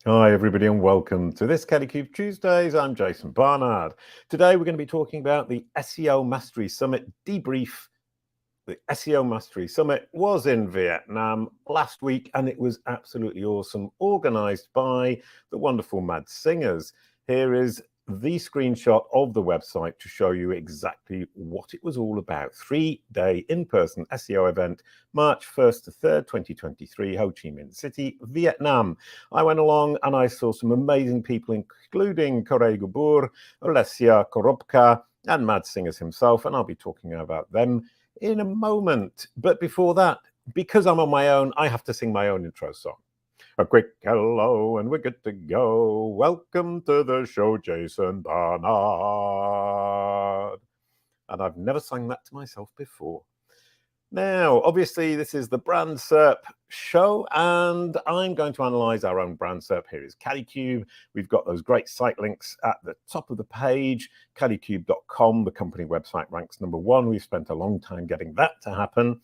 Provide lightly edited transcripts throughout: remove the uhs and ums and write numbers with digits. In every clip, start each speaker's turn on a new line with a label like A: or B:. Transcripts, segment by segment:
A: Hi everybody and welcome to this Kalicube Tuesdays. I'm Jason Barnard. Today we're going to be talking about the SEO Mastery Summit debrief. The SEO Mastery Summit was in Vietnam last week and it was absolutely awesome, organized by the wonderful Mad Singers. Here is the screenshot of the website to show you exactly what it was all about. 3-day in-person SEO event, March 1st to 3rd, 2023, Ho Chi Minh City, Vietnam. I went along and I saw some amazing people, including Koray GÜBÜR, Olesia, Korobka, and Mad Singers himself, and I'll be talking about them in a moment. But before that, because I'm on my own, I have to sing my own intro song. A quick hello and we're good to go. Welcome to the show, Jason Barnard. And I've never sung that to myself before. Now, obviously, this is the Brand SERP show, and I'm going to analyze our own Brand SERP. Here is Kalicube. We've got those great site links at the top of the page. Kalicube.com, the company website, ranks #1. We've spent a long time getting that to happen.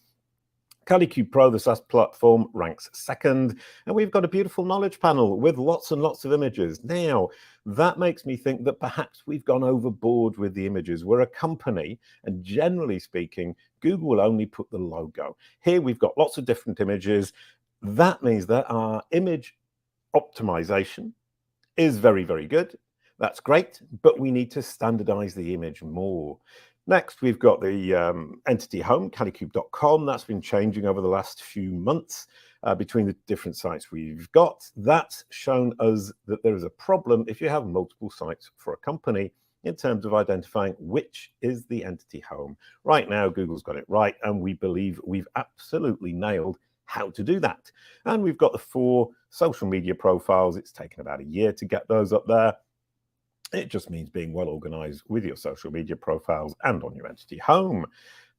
A: Kalicube Pro, the SaaS platform, ranks 2nd, and we've got a beautiful knowledge panel with lots and lots of images. Now, that makes me think that perhaps we've gone overboard with the images. We're a company, and generally speaking, Google will only put the logo. Here we've got lots of different images. That means that our image optimization is very, very good. That's great, but we need to standardize the image more. Next, we've got the entity home, Kalicube.com. That's been changing over the last few months between the different sites we've got. That's shown us that there is a problem if you have multiple sites for a company in terms of identifying which is the entity home. Right now, Google's got it right, and we believe we've absolutely nailed how to do that. And we've got the 4 social media profiles. It's taken about a year to get those up there. It just means being well organized with your social media profiles and on your entity home.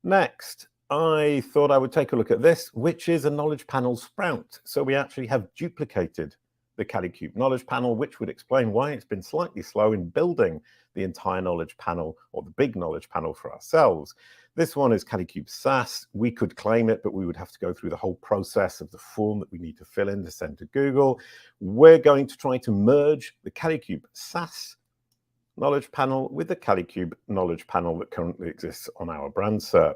A: Next, I thought I would take a look at this, which is a knowledge panel sprout. So we actually have duplicated the Kalicube knowledge panel, which would explain why it's been slightly slow in building the entire knowledge panel or the big knowledge panel for ourselves. This one is Kalicube SaaS. We could claim it, but we would have to go through the whole process of the form that we need to fill in to send to Google. We're going to try to merge the Kalicube SaaS knowledge panel with the Kalicube knowledge panel that currently exists on our Brand SERP.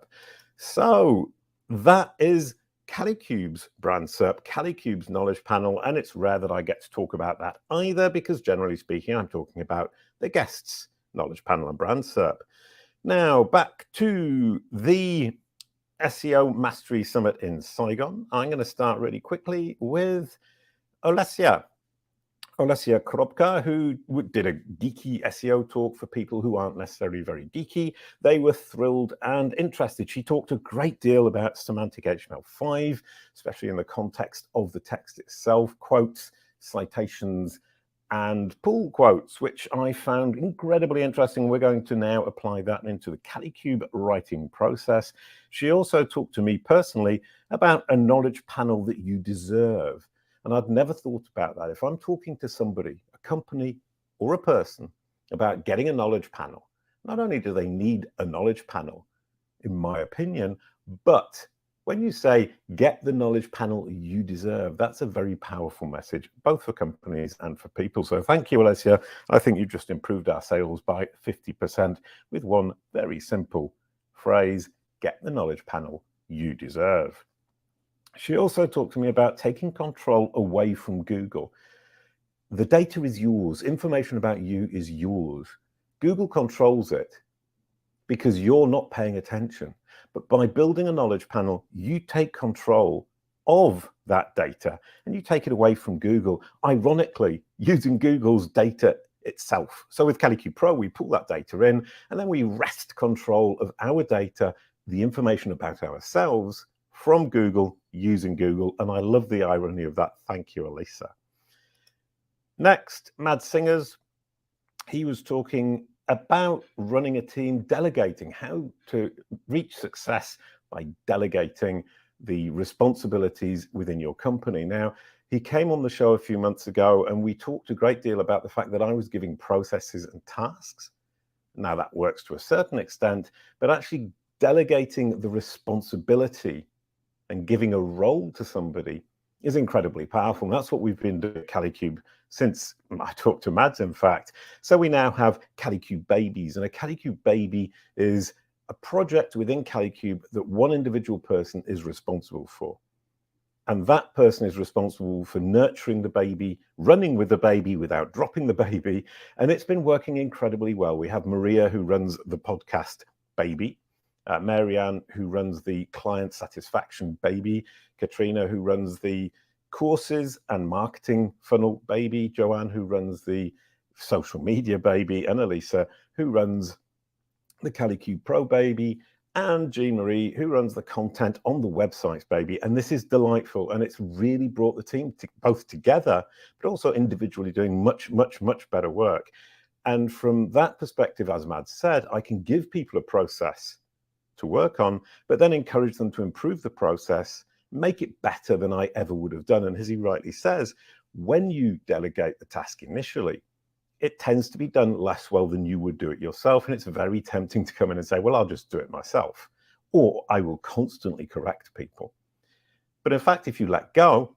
A: So that is Kalicube's Brand SERP, Kalicube's knowledge panel, and it's rare that I get to talk about that either, because generally speaking, I'm talking about the guests' knowledge panel and Brand SERP. Now, back to the SEO Mastery Summit in Saigon. I'm going to start really quickly with Olesia Korobka, who did a geeky SEO talk for people who aren't necessarily very geeky. They were thrilled and interested. She talked a great deal about semantic HTML5, especially in the context of the text itself, quotes, citations, and pull quotes, which I found incredibly interesting. We're going to now apply that into the Kalicube writing process. She also talked to me personally about a knowledge panel that you deserve. And I'd never thought about that. If I'm talking to somebody, a company or a person, about getting a knowledge panel, not only do they need a knowledge panel, in my opinion, but when you say get the knowledge panel you deserve, that's a very powerful message, both for companies and for people. So thank you, Olesia. I think you've just improved our sales by 50% with one very simple phrase: get the knowledge panel you deserve. She also talked to me about taking control away from Google. The data is yours. Information about you is yours. Google controls it because you're not paying attention. But by building a knowledge panel, you take control of that data and you take it away from Google, ironically, using Google's data itself. So with Kalicube Pro, we pull that data in and then we wrest control of our data, the information about ourselves, from Google, using Google, and I love the irony of that. Thank you, Elisa. Next, Mad Singers. He was talking about running a team, delegating, how to reach success by delegating the responsibilities within your company. Now, he came on the show a few months ago, and we talked a great deal about the fact that I was giving processes and tasks. Now, that works to a certain extent, but actually delegating the responsibility and giving a role to somebody is incredibly powerful. And that's what we've been doing at Kalicube since I talked to Mads, in fact. So we now have Kalicube babies, and a Kalicube baby is a project within Kalicube that one individual person is responsible for. And that person is responsible for nurturing the baby, running with the baby without dropping the baby. And it's been working incredibly well. We have Maria, who runs the podcast baby, Marianne, who runs the client satisfaction baby, Katrina, who runs the courses and marketing funnel baby, Joanne, who runs the social media baby, and Elisa, who runs the Kalicube Pro baby, and Jean-Marie, who runs the content on the websites baby. And this is delightful, and it's really brought the team both together, but also individually doing much, much, much better work. And from that perspective, as Mads said, I can give people a process to work on, but then encourage them to improve the process, make it better than I ever would have done. And as he rightly says, when you delegate the task initially, it tends to be done less well than you would do it yourself. And it's very tempting to come in and say, well, I'll just do it myself, or I will constantly correct people. But in fact, if you let go,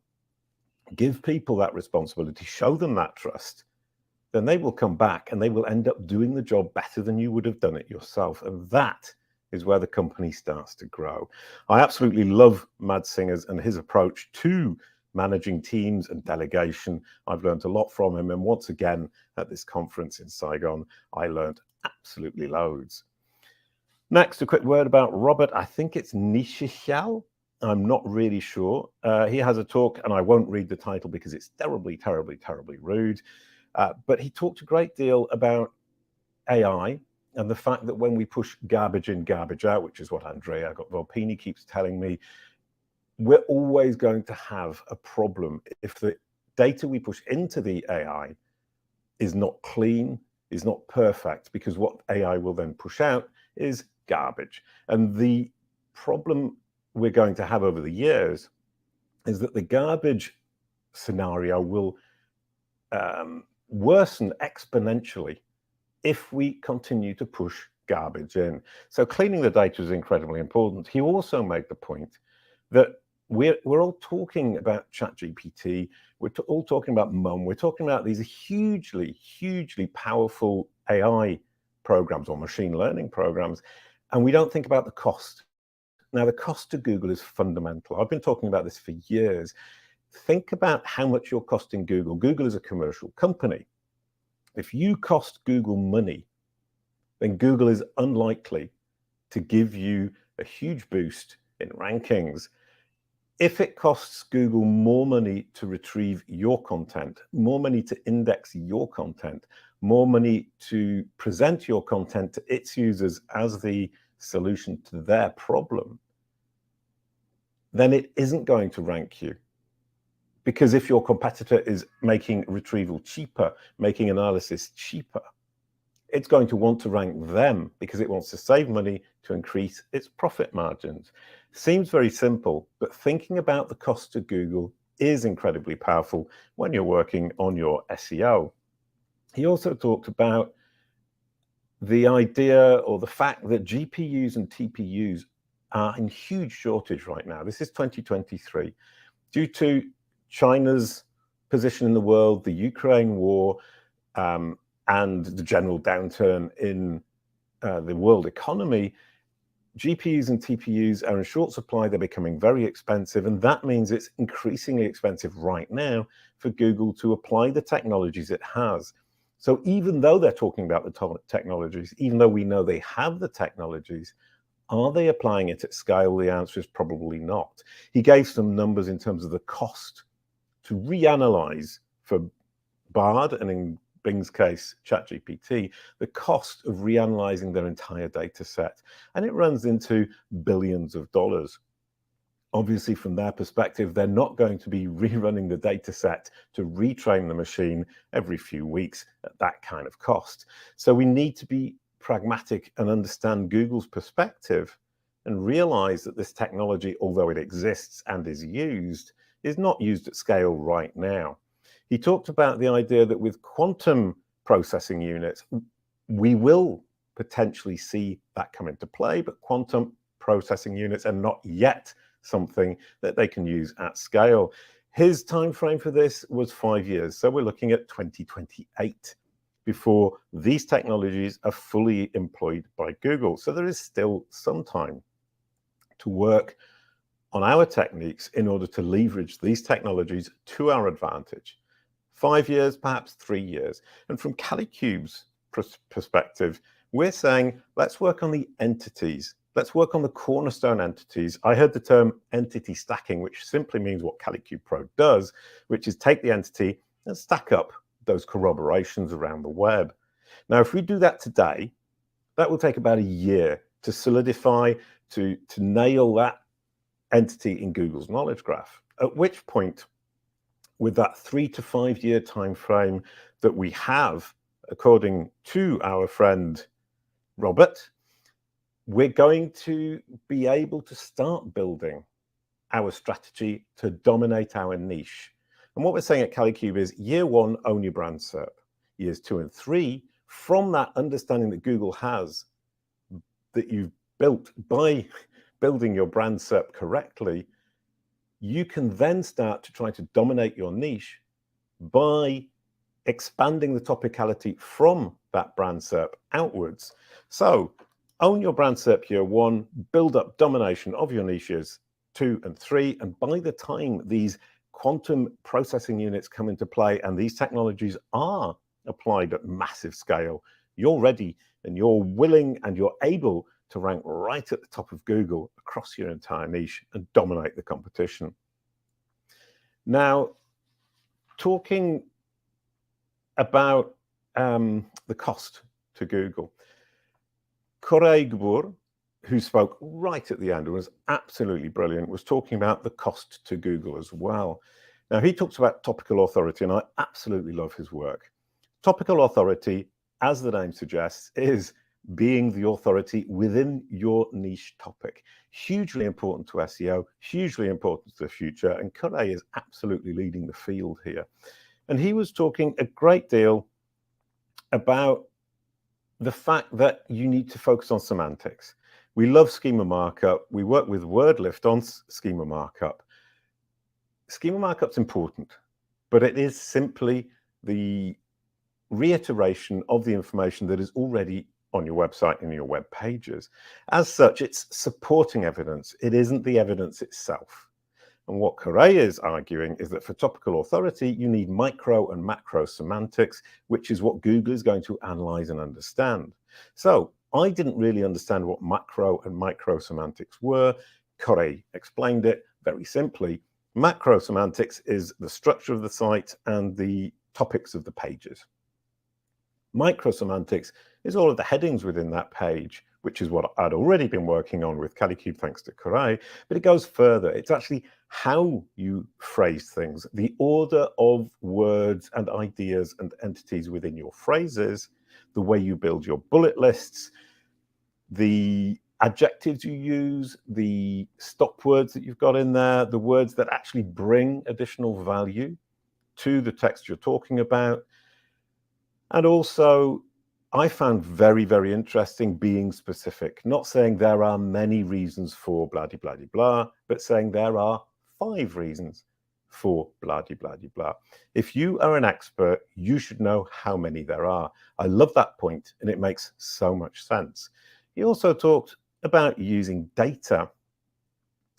A: give people that responsibility, show them that trust, then they will come back and they will end up doing the job better than you would have done it yourself. And that is where the company starts to grow. I absolutely love Mads Singer's and his approach to managing teams and delegation. I've learned a lot from him. And once again, at this conference in Saigon, I learned absolutely loads. Next, a quick word about Robert. I think it's Niechcial. I'm not really sure. He has a talk, and I won't read the title because it's terribly, terribly, terribly rude. But he talked a great deal about AI and the fact that when we push garbage in, garbage out, which is what Andrea Volpini keeps telling me, we're always going to have a problem if the data we push into the AI is not clean, is not perfect, because what AI will then push out is garbage. And the problem we're going to have over the years is that the garbage scenario will worsen exponentially if we continue to push garbage in. So cleaning the data is incredibly important. He also made the point that we're all talking about ChatGPT, we're all talking about MUM, we're talking about these hugely, hugely powerful AI programs or machine learning programs, and we don't think about the cost. Now, the cost to Google is fundamental. I've been talking about this for years. Think about how much you're costing Google. Google is a commercial company. If you cost Google money, then Google is unlikely to give you a huge boost in rankings. If it costs Google more money to retrieve your content, more money to index your content, more money to present your content to its users as the solution to their problem, then it isn't going to rank you. Because if your competitor is making retrieval cheaper, making analysis cheaper, it's going to want to rank them because it wants to save money to increase its profit margins. Seems very simple, but thinking about the cost to Google is incredibly powerful when you're working on your SEO. He also talked about the idea or the fact that GPUs and TPUs are in huge shortage right now. This is 2023 due to China's position in the world, the Ukraine war, and the general downturn in the world economy. GPUs and TPUs are in short supply. They're becoming very expensive, and that means it's increasingly expensive right now for Google to apply the technologies it has. So even though they're talking about the technologies, even though we know they have the technologies, are they applying it at scale? The answer is probably not. He gave some numbers in terms of the cost to reanalyze for Bard, and in Bing's case, ChatGPT, the cost of reanalyzing their entire data set. And it runs into billions of dollars. Obviously, from their perspective, they're not going to be rerunning the data set to retrain the machine every few weeks at that kind of cost. So we need to be pragmatic and understand Google's perspective and realize that this technology, although it exists and is not used at scale right now. He talked about the idea that with quantum processing units, we will potentially see that come into play, but quantum processing units are not yet something that they can use at scale. His time frame for this was 5 years. So we're looking at 2028 before these technologies are fully employed by Google. So there is still some time to work on our techniques in order to leverage these technologies to our advantage. 5 years, perhaps 3 years. And from Kalicube's perspective, we're saying, let's work on the entities. Let's work on the cornerstone entities. I heard the term entity stacking, which simply means what Kalicube Pro does, which is take the entity and stack up those corroborations around the web. Now, if we do that today, that will take about a year to solidify, to nail that entity in Google's knowledge graph, at which point, with that 3 to 5 year time frame that we have, according to our friend Robert, we're going to be able to start building our strategy to dominate our niche. And what we're saying at Kalicube is year 1, own your brand SERP. Years 2 and 3, from that understanding that Google has, that you've built by building your brand SERP correctly, you can then start to try to dominate your niche by expanding the topicality from that brand SERP outwards. So own your brand SERP year 1, build up domination of your niches 2 and 3, and by the time these quantum processing units come into play and these technologies are applied at massive scale, you're ready and you're willing and you're able to rank right at the top of Google across your entire niche and dominate the competition. Now, talking about the cost to Google, Koray GÜBÜR, who spoke right at the end and was absolutely brilliant, was talking about the cost to Google as well. Now, he talks about topical authority, and I absolutely love his work. Topical authority, as the name suggests, is being the authority within your niche topic. Hugely important to SEO, hugely important to the future, and Koray is absolutely leading the field here. And he was talking a great deal about the fact that you need to focus on semantics. We love schema markup. We work with WordLift on schema markup. Schema markup's important, but it is simply the reiteration of the information that is already on your website and your web pages. As such, it's supporting evidence. It isn't the evidence itself. And what Koray is arguing is that for topical authority, you need micro and macro semantics, which is what Google is going to analyze and understand. So I didn't really understand what macro and micro semantics were. Koray explained it very simply. Macro semantics is the structure of the site and the topics of the pages. Micro semantics is all of the headings within that page, which is what I'd already been working on with Kalicube thanks to Koray, but it goes further. It's actually how you phrase things, the order of words and ideas and entities within your phrases, the way you build your bullet lists, the adjectives you use, the stop words that you've got in there, the words that actually bring additional value to the text you're talking about. And also, I found very, very interesting being specific, not saying there are many reasons for blah, de, blah, de, blah, but saying there are 5 reasons for blah, de, blah, de, blah. If you are an expert, you should know how many there are. I love that point, and it makes so much sense. He also talked about using data.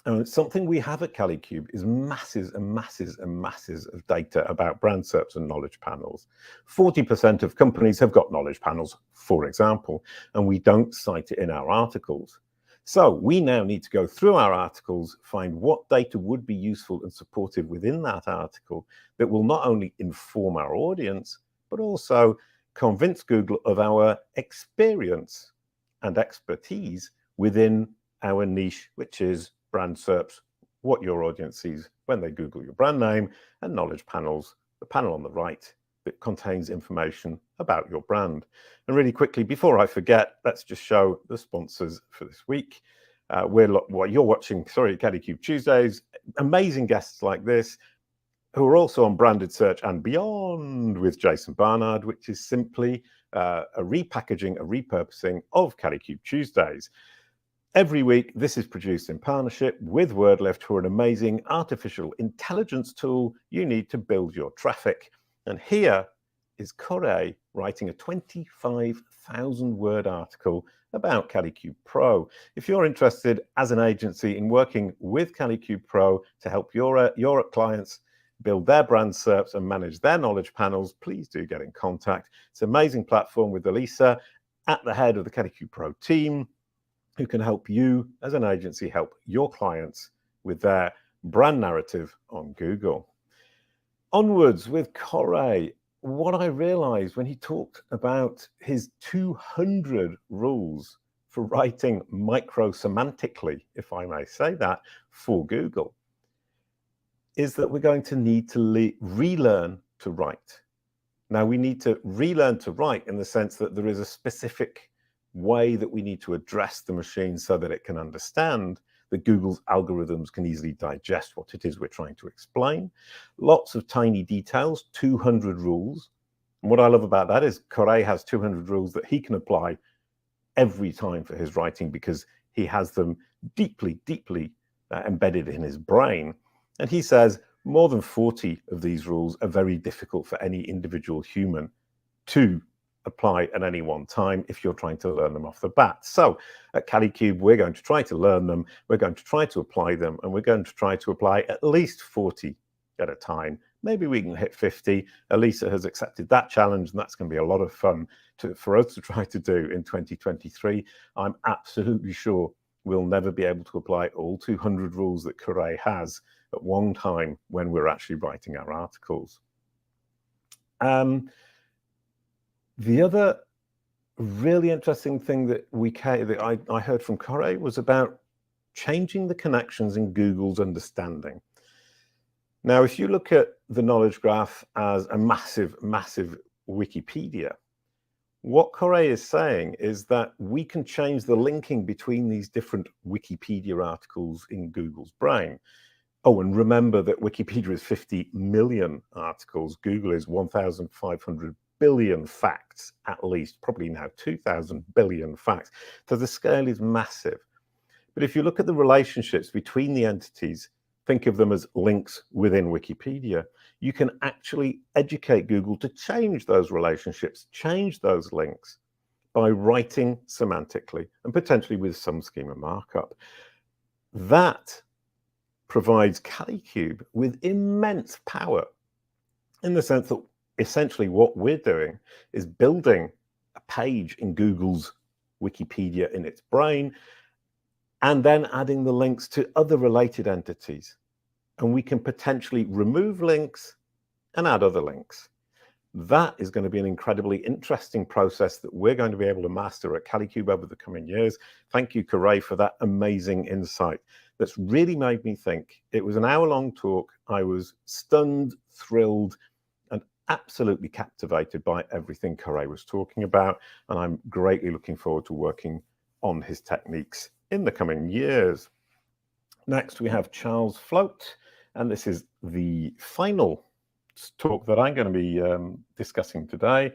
A: And something we have at Kalicube is masses and masses and masses of data about brand SERPs and knowledge panels. 40% of companies have got knowledge panels, for example, and we don't cite it in our articles. So we now need to go through our articles, find what data would be useful and supportive within that article that will not only inform our audience, but also convince Google of our experience and expertise within our niche, which is brand SERPs, what your audience sees when they Google your brand name, and knowledge panels, the panel on the right that contains information about your brand. And really quickly, before I forget, let's just show the sponsors for this week. What you're watching, Kalicube Tuesdays, amazing guests like this, who are also on Branded Search and Beyond with Jason Barnard, which is simply a repackaging, a repurposing of Kalicube Tuesdays. Every week, this is produced in partnership with WordLift, who are an amazing artificial intelligence tool you need to build your traffic. And here is Koray writing a 25,000 word article about Kalicube Pro. If you're interested as an agency in working with Kalicube Pro to help your clients build their brand SERPs and manage their knowledge panels, please do get in contact. It's an amazing platform with Olesia at the head of the Kalicube Pro team, who can help you as an agency help your clients with their brand narrative on Google. Onwards with Koray. What I realized when he talked about his 200 rules for writing micro-semantically, if I may say that, for Google, is that we're going to need to relearn to write. Now, we need to relearn to write in the sense that there is a specific way that we need to address the machine so that it can understand that Google's algorithms can easily digest what it is we're trying to explain. Lots of tiny details, 200 rules. And what I love about that is Koray has 200 rules that he can apply every time for his writing because he has them deeply, deeply embedded in his brain. And he says more than 40 of these rules are very difficult for any individual human to apply at any one time if you're trying to learn them off the bat. So at Kalicube, we're going to try to learn them, we're going to try to apply them, and we're going to try to apply at least 40 at a time. Maybe we can hit 50. Olesia has accepted that challenge, and that's going to be a lot of fun for us to try to do in 2023. I'm absolutely sure we'll never be able to apply all 200 rules that Koray has at one time when we're actually writing our articles. The other really interesting thing that I heard from Koray was about changing the connections in Google's understanding. Now, if you look at the knowledge graph as a massive, massive Wikipedia, what Koray is saying is that we can change the linking between these different Wikipedia articles in Google's brain. Oh, and remember that Wikipedia is 50 million articles. Google is 1,500 billion facts, at least, probably now 2,000 billion facts. So the scale is massive. But if you look at the relationships between the entities, think of them as links within Wikipedia, you can actually educate Google to change those relationships, change those links by writing semantically and potentially with some schema markup. That provides Kalicube with immense power in the sense that essentially what we're doing is building a page in Google's Wikipedia in its brain and then adding the links to other related entities. And we can potentially remove links and add other links. That is going to be an incredibly interesting process that we're going to be able to master at Kalicube over the coming years. Thank you, Koray, for that amazing insight. That's really made me think. It was an hour-long talk. I was stunned, thrilled, and absolutely captivated by everything Koray was talking about. And I'm greatly looking forward to working on his techniques in the coming years. Next, we have Charles Floate, and this is the final talk that I'm going to be discussing today.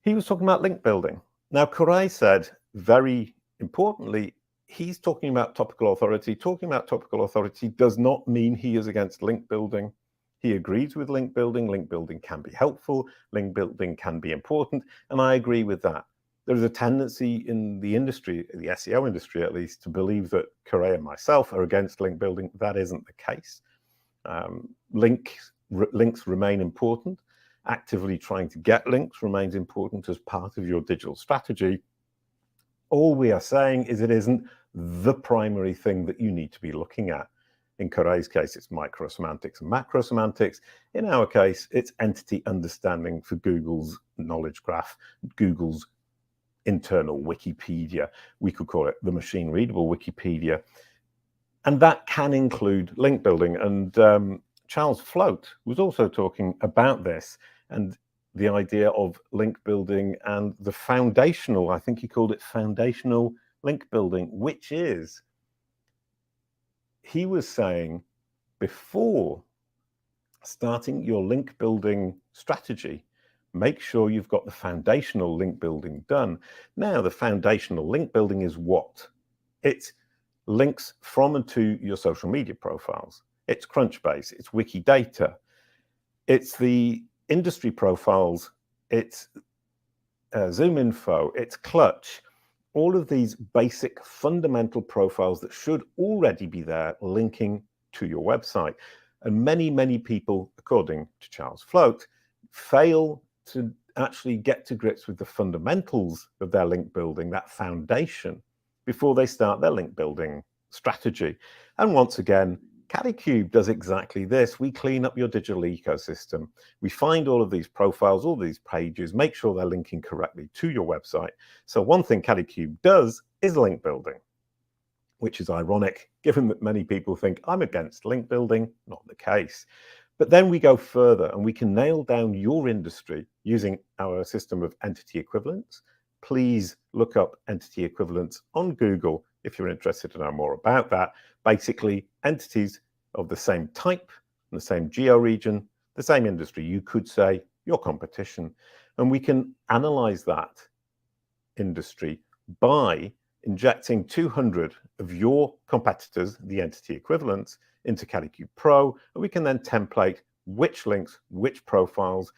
A: He was talking about link building. Now, Koray said, very importantly, he's talking about topical authority. Talking about topical authority does not mean he is against link building. He agrees with link building. Link building can be helpful. Link building can be important. And I agree with that. There's a tendency in the industry, the SEO industry at least, to believe that Koray and myself are against link building. That isn't the case. Links remain important. Actively trying to get links remains important as part of your digital strategy. All we are saying is it isn't the primary thing that you need to be looking at. In Koray's case, it's micro-semantics and macro-semantics. In our case, it's entity understanding for Google's knowledge graph, Google's internal Wikipedia. We could call it the machine-readable Wikipedia. And that can include link building. And Charles Floate was also talking about this and the idea of link building and the foundational, I think he called it foundational link building, which is, he was saying, before starting your link building strategy, make sure you've got the foundational link building done. Now, the foundational link building is what? It's links from and to your social media profiles. It's Crunchbase, it's Wikidata, it's the industry profiles, it's ZoomInfo, it's Clutch. All of these basic fundamental profiles that should already be there linking to your website. And many, many people, according to Charles Floate, fail to actually get to grips with the fundamentals of their link building, that foundation, before they start their link building strategy. And once again, Kalicube does exactly this. We clean up your digital ecosystem. We find all of these profiles, all these pages, make sure they're linking correctly to your website. So one thing Kalicube does is link building, which is ironic, given that many people think I'm against link building. Not the case. But then we go further and we can nail down your industry using our system of entity equivalents. Please look up entity equivalents on Google if you're interested to know more about that. Basically, entities of the same type, the same geo-region, the same industry. You could say your competition. And we can analyze that industry by injecting 200 of your competitors, the entity equivalents, into Kalicube Pro, and we can then template which links, which profiles,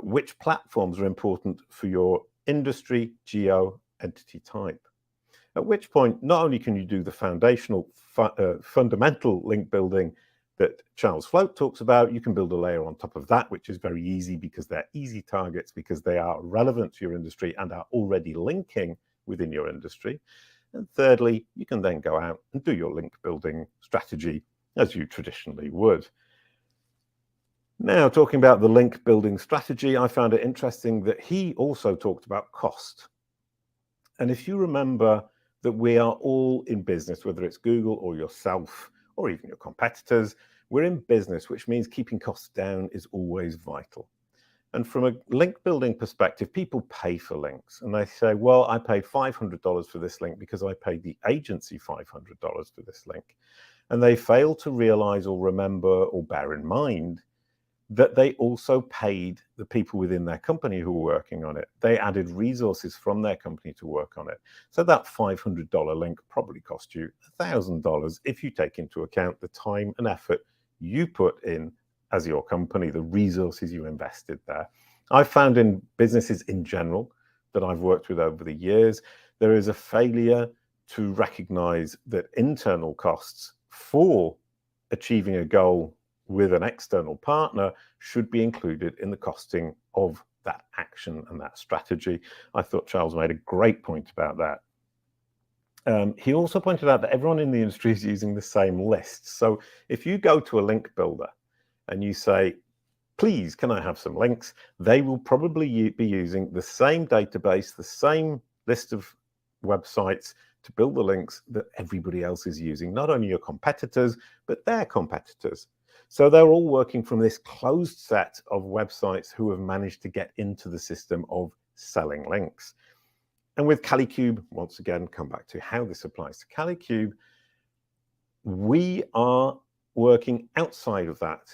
A: which platforms are important for your industry, geo, entity type. At which point, not only can you do the foundational, fundamental link building that Charles Floate talks about, you can build a layer on top of that, which is very easy because they're easy targets, because they are relevant to your industry and are already linking within your industry. And thirdly, you can then go out and do your link building strategy as you traditionally would. Now, talking about the link building strategy, I found it interesting that he also talked about cost. And if you remember that we are all in business, whether it's Google or yourself or even your competitors, we're in business, which means keeping costs down is always vital. And from a link building perspective, people pay for links and they say, well, I paid $500 for this link because I paid the agency $500 for this link. And they fail to realize or remember or bear in mind that they also paid the people within their company who were working on it. They added resources from their company to work on it. So that $500 link probably cost you $1,000 if you take into account the time and effort you put in as your company, the resources you invested there. I've found in businesses in general that I've worked with over the years, there is a failure to recognize that internal costs for achieving a goal with an external partner should be included in the costing of that action and that strategy. I thought Charles made a great point about that. He also pointed out that everyone in the industry is using the same list. So if you go to a link builder and you say, please, can I have some links? They will probably be using the same database, the same list of websites to build the links that everybody else is using, not only your competitors, but their competitors. So they're all working from this closed set of websites who have managed to get into the system of selling links. And with Kalicube, once again, come back to how this applies to Kalicube, we are working outside of that.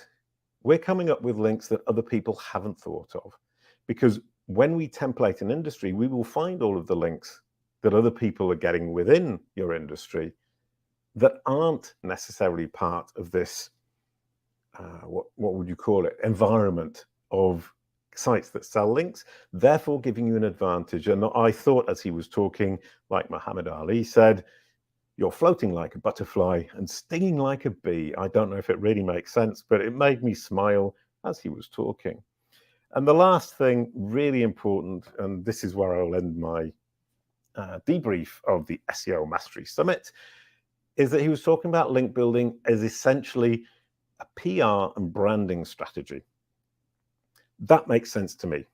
A: We're coming up with links that other people haven't thought of. Because when we template an industry, we will find all of the links that other people are getting within your industry that aren't necessarily part of this, what would you call it, environment of sites that sell links, therefore giving you an advantage. And I thought as he was talking, like Muhammad Ali said, you're floating like a butterfly and stinging like a bee. I don't know if it really makes sense, but it made me smile as he was talking. And the last thing, really important, and this is where I'll end my debrief of the SEO Mastery Summit, is that he was talking about link building as essentially a PR and branding strategy. That makes sense to me.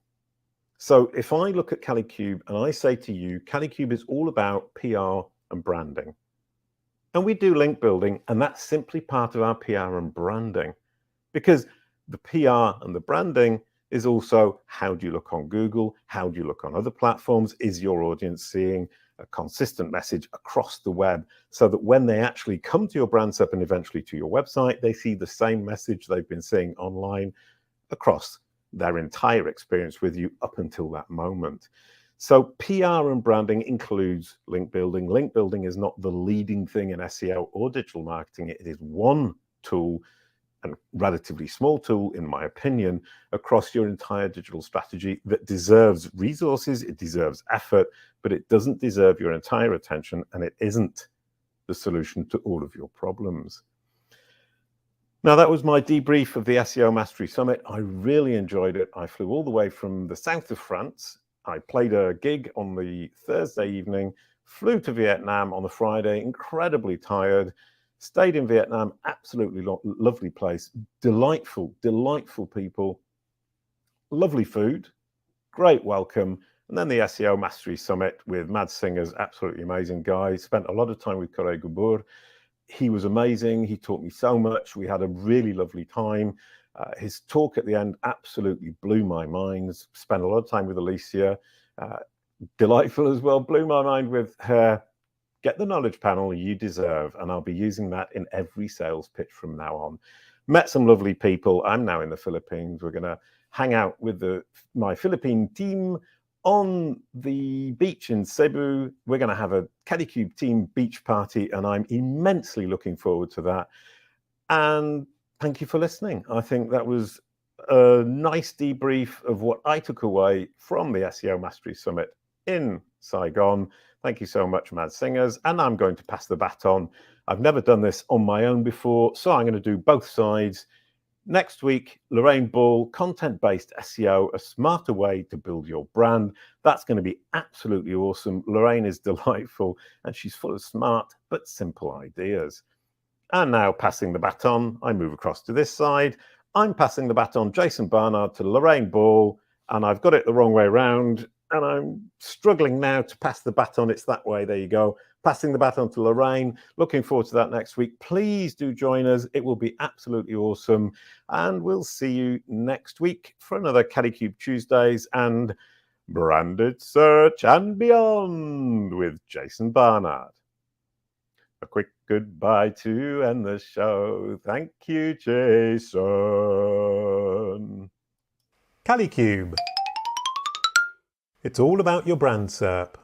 A: So if I look at Kalicube and I say to you, Kalicube is all about PR and branding. And we do link building, and that's simply part of our PR and branding. Because the PR and the branding is also, how do you look on Google? How do you look on other platforms? Is your audience seeing a consistent message across the web so that when they actually come to your brand SERP and eventually to your website, they see the same message they've been seeing online across their entire experience with you up until that moment. So PR and branding includes link building. Link building is not the leading thing in SEO or digital marketing. It is one tool, and relatively small tool, in my opinion, across your entire digital strategy that deserves resources, it deserves effort, but it doesn't deserve your entire attention, and it isn't the solution to all of your problems. Now, that was my debrief of the SEO Mastery Summit. I really enjoyed it. I flew all the way from the south of France. I played a gig on the Thursday evening, flew to Vietnam on the Friday, incredibly tired, stayed in Vietnam, absolutely lovely place, delightful people, lovely food, great welcome. And then the SEO Mastery Summit with Mad Singers, absolutely amazing guy. Spent a lot of time with Koray GÜBÜR. He was amazing. He taught me so much. We had a really lovely time. His talk at the end absolutely blew my mind. Spent a lot of time with Olesia. Delightful as well. Blew my mind with her Get the knowledge panel you deserve, and I'll be using that in every sales pitch from now on. Met some lovely people. I'm now in the Philippines. We're going to hang out with my Philippine team on the beach in Cebu. We're going to have a Kalicube team beach party, and I'm immensely looking forward to that. And thank you for listening. I think that was a nice debrief of what I took away from the SEO Mastery Summit in Saigon. Thank you so much, Mad Singers. And I'm going to pass the baton. I've never done this on my own before, so I'm going to do both sides. Next week, Lorraine Ball, content-based SEO, a smarter way to build your brand. That's going to be absolutely awesome. Lorraine is delightful, and she's full of smart but simple ideas. And now, passing the baton, I move across to this side. I'm passing the baton, Jason Barnard, to Lorraine Ball, and I've got it the wrong way around, and I'm struggling now to pass the baton. It's that way. There you go. Passing the baton to Lorraine. Looking forward to that next week. Please do join us. It will be absolutely awesome. And we'll see you next week for another Kalicube Tuesdays and Branded Search and Beyond with Jason Barnard. A quick goodbye to end the show. Thank you, Jason. Kalicube. It's all about your brand SERP.